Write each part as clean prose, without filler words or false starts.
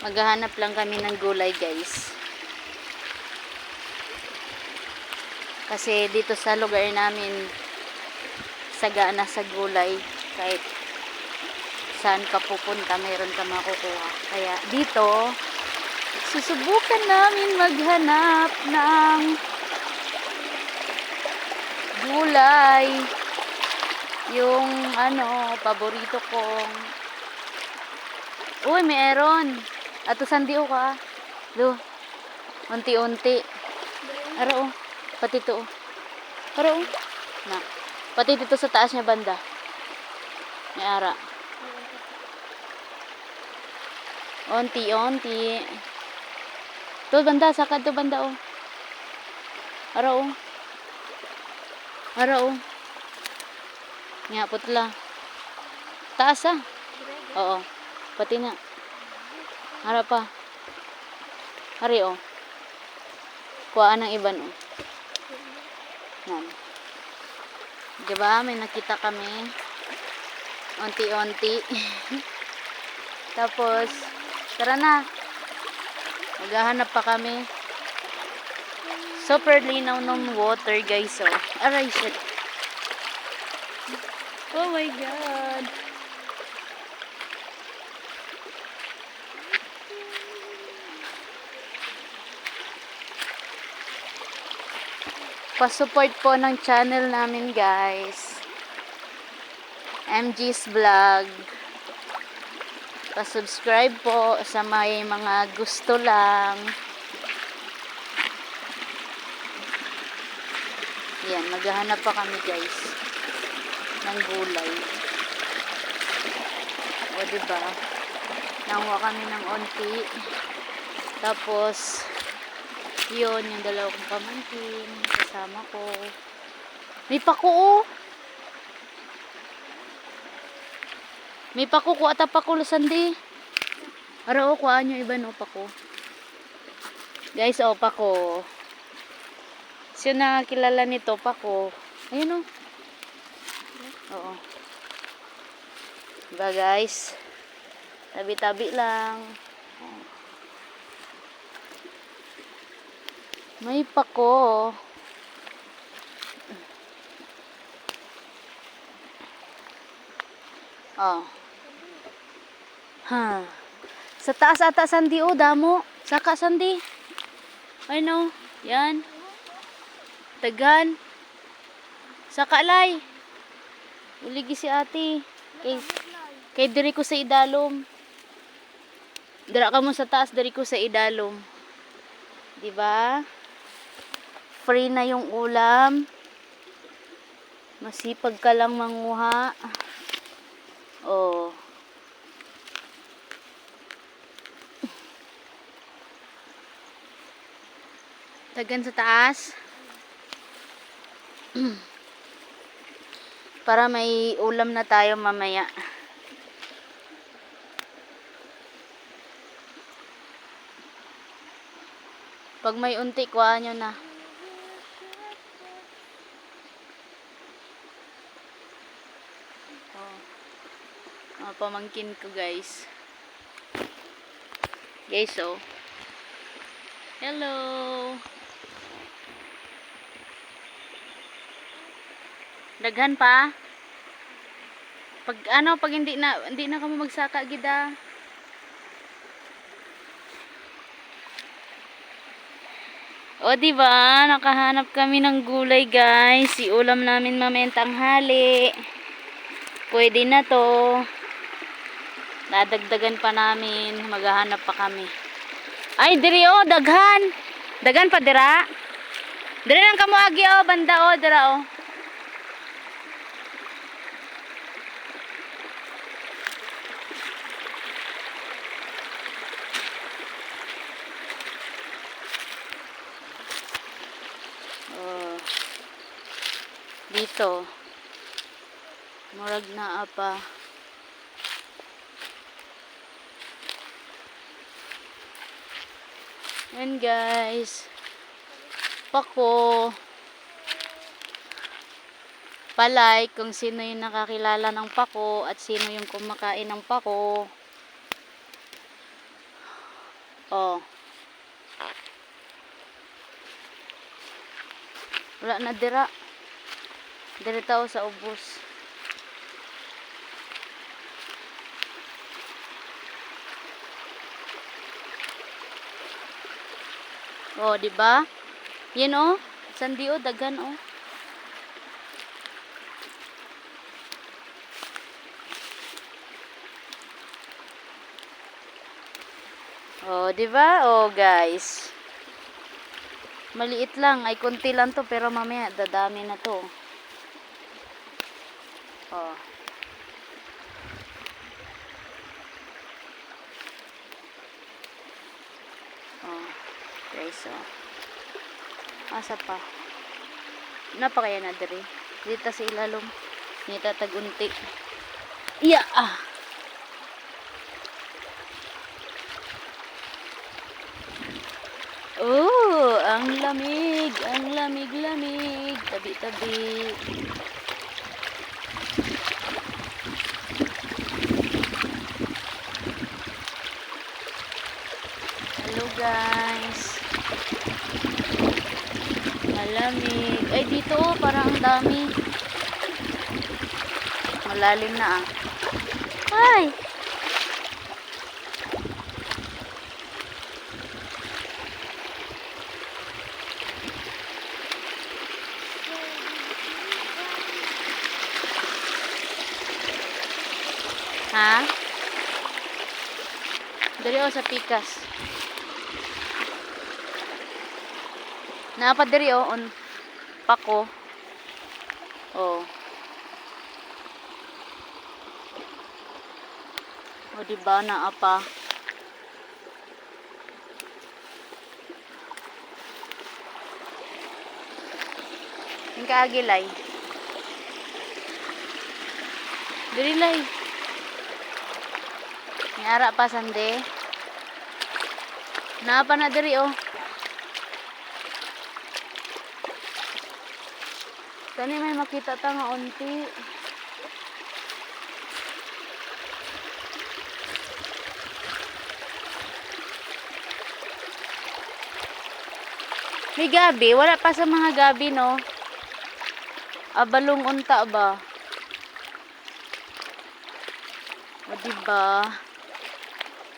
Maghahanap lang kami ng gulay, guys. Kasi dito sa lugar namin, sagana sa gulay. Kahit saan ka pupunta, mayroon ka makukuha. Kaya dito, susubukan namin maghanap ng gulay. Yung paborito kong. Uy, meron. Ato sandio ka. Do. Unti-unti. Aro. Pati to. Aro. Na. Pati dito sa taas niya banda. May ara. Unti-unti. To banda, sakad to banda oh. Aro. Aro. Nga putla. Taas ah. Oo. Pati na. Harap pa. Hari oh. Kuhaan ng iban oh. Yan. Diba? May nakita kami. Unti-unti. Tapos, tara na. Maghahanap pa kami. Super linaw ng water guys oh. Aray shit. Oh my god. Pa-support po ng channel namin guys. MG's Vlog. Pa-subscribe po sa may mga gusto lang. Yan, maghahanap pa kami guys ng gulay. O diba? Nanguha kami ng onti. Tapos yun, yung dalawa kong pamangkin kasama ko. May pako oh. May pako ko at pako lusandi. Ara oh, kuhaan nyo iba no pako. Guys, oh pako. Sino na kilala nito pako? Ayun oh. Oo. Diba guys? Tabi-tabi lang. May pako. Oh. Ha. Sa taas ata sandi oh, damo. Saka sandi. Ay no. Yan. Tagan. Saka lay. Uligi si ate. Kay diri ko sa idalom. Dira ka mo sa taas, diri ko sa idalom. Diba? Free na yung ulam. Masipag ka lang manguha. Oh. Tagan sa taas. Para may ulam na tayo mamaya. Pag may unti, kuha nyo na. Oh. Pamangkin ko guys. Guys oh. Hello. Daghan pa. Pag hindi na kamo magsaka gida. O diba, nakahanap kami ng gulay guys. Iulam namin mamayang tanghali. Pwede na to. Dadagdagan pa namin. Maghahanap pa kami. Ay, diri o, daghan. Daghan pa dira. Diri lang kamo agi o, banda o, dira o. Dito murag na apa yan guys, pako palike kung sino yung nakakilala ng pako at sino yung kumakain ng pako. Oh. Wala na dira. Diri tao sa ubos. Oh, di ba? Yan oh. Sandi oh, dagan oh. Oh, di ba? Oh, guys. Maliit lang, ay konti lang to, pero mamaya dadami na to. Oh. Oh. Guys, oh. Asa pa? Napa kaya na diri? Dito sa ilalom. Nita tagunti. Iya ah. Oh, ang lamig, ang lamig-lamig. Tabi-tabi. Hello guys. Malamig. Ay dito oh, parang ang dami. Malalim na ah. Ay. Ha? Dari o sa pikas. Napad dari o on pako. Oh. O diba na apa? Yung kaagilay. Diri lay. Nyara pa sande. Napa na diri oh. Kani may makita ta nga unti. May gabi, wala pa sa mga gabi no. Abalong unta ba? O diba?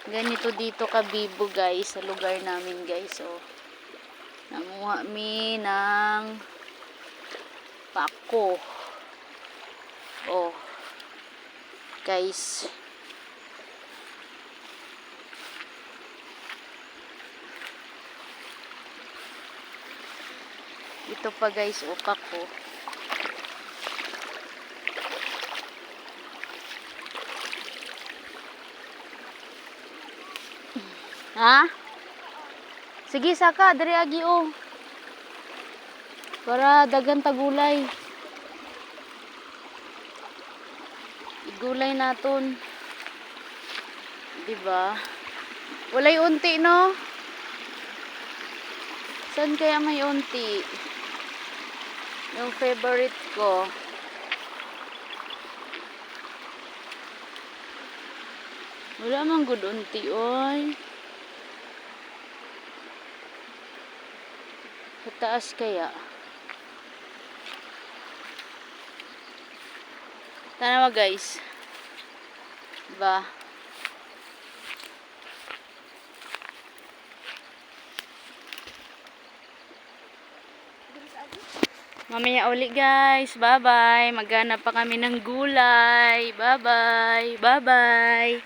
Ganito dito kabibo guys sa lugar namin guys. So, nanguha mi ng pako. Oh. Guys. Ito pa guys, ukak ko. Ha? Sige saka, dari agi oh. Para dagan tagulay. Igulay naton. Diba? Walay unti no? Saan kaya may unti? Yung favorite ko. Wala mang good unti oy. Sa taas kaya. Tanawa guys. Diba? Mamaya uli guys. Bye-bye. Maghanap pa kami ng gulay. Bye-bye. Bye-bye.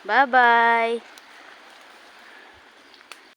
Bye-bye.